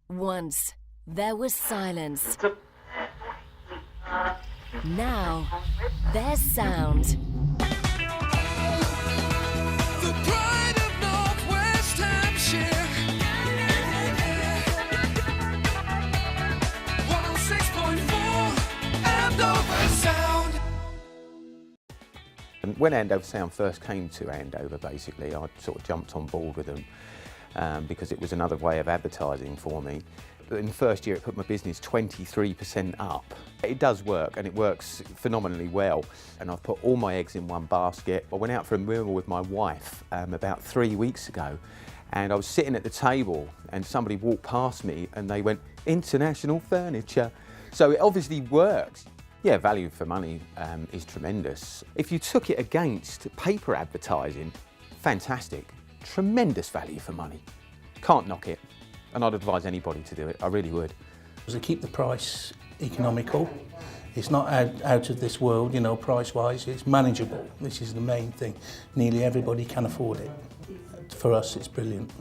Once, there was silence. Now, there's sound. The pride of Northwest Hampshire. 106.4 Andover Sound. And when Andover Sound first came to Andover, basically, I sort of jumped on board with them because it was another way of advertising for me. In the first year, it put my business 23% up. It does work, and it works phenomenally well. And I've put all my eggs in one basket. I went out for a meal with my wife about 3 weeks ago, and I was sitting at the table, and somebody walked past me, and they went, "International furniture." So it obviously works. Yeah, value for money is tremendous. If you took it against paper advertising, fantastic. Tremendous value for money. Can't knock it. And I'd advise anybody to do it, I really would. To keep the price economical, it's not out of this world, you know, price-wise, it's manageable. This is the main thing. Nearly everybody can afford it. For us, it's brilliant.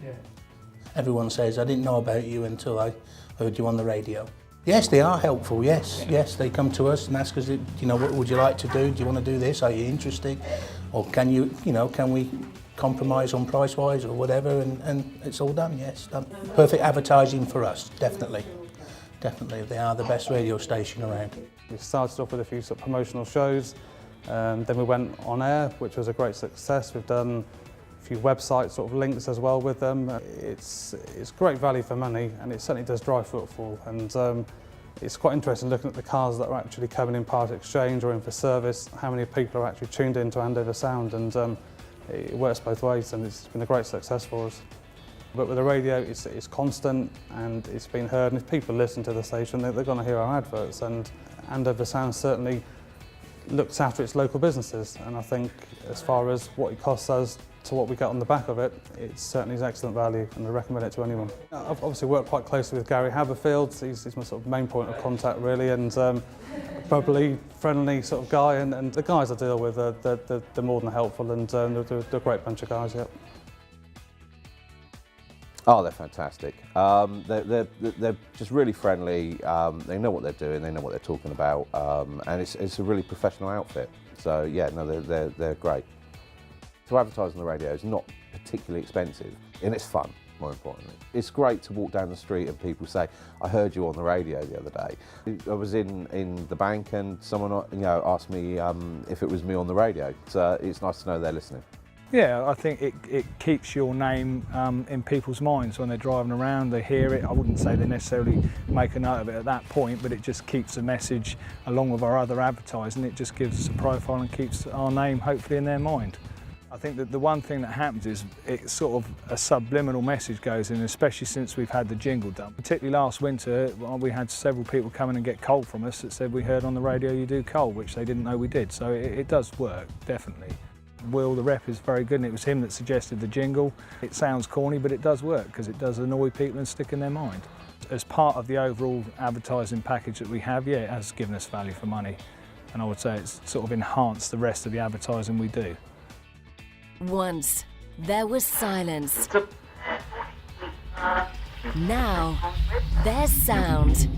Everyone says, I didn't know about you until I heard you on the radio. Yes, they are helpful, yes, they come to us and ask us, you know, what would you like to do? Do you want to do this? Are you interested? Or can you know, can we compromise on price-wise or whatever, and it's all done, yes. Done. Perfect advertising for us, definitely. Definitely, they are the best radio station around. We started off with a few sort of promotional shows, then we went on air, which was a great success. We've done a few website sort of links as well with them. It's great value for money, and it certainly does drive footfall. And it's quite interesting looking at the cars that are actually coming in part exchange or in for service, how many people are actually tuned into Andover Sound, and it works both ways, and it's been a great success for us. But with the radio, it's constant and it's been heard, and if people listen to the station, they're going to hear our adverts, and Andover Sound certainly looks after its local businesses, and I think as far as what it costs us to what we get on the back of it, it certainly is excellent value, and I recommend it to anyone. I've obviously worked quite closely with Gary Haberfield. He's my sort of main point of contact really, and bubbly, friendly sort of guy, and the guys I deal with, they're more than helpful, and they're a great bunch of guys, yeah. Oh, they're fantastic. They're just really friendly. They know what they're doing. They know what they're talking about, and it's a really professional outfit. So yeah, no, they're great. To advertise on the radio is not particularly expensive, and it's fun. More importantly, it's great to walk down the street and people say, "I heard you on the radio the other day." I was in the bank and someone, you know, asked me if it was me on the radio. So it's nice to know they're listening. Yeah, I think it keeps your name in people's minds when they're driving around, they hear it. I wouldn't say they necessarily make a note of it at that point, but it just keeps the message along with our other advertising. It just gives us a profile and keeps our name hopefully in their mind. I think that the one thing that happens is it's sort of a subliminal message goes in, especially since we've had the jingle done. Particularly last winter, we had several people come in and get coal from us that said we heard on the radio you do coal, which they didn't know we did. So it does work, definitely. Will, the rep, is very good, and it was him that suggested the jingle. It sounds corny, but it does work because it does annoy people and stick in their mind. As part of the overall advertising package that we have, yeah, it has given us value for money. And I would say it's sort of enhanced the rest of the advertising we do. Once, there was silence. Now, there's sound.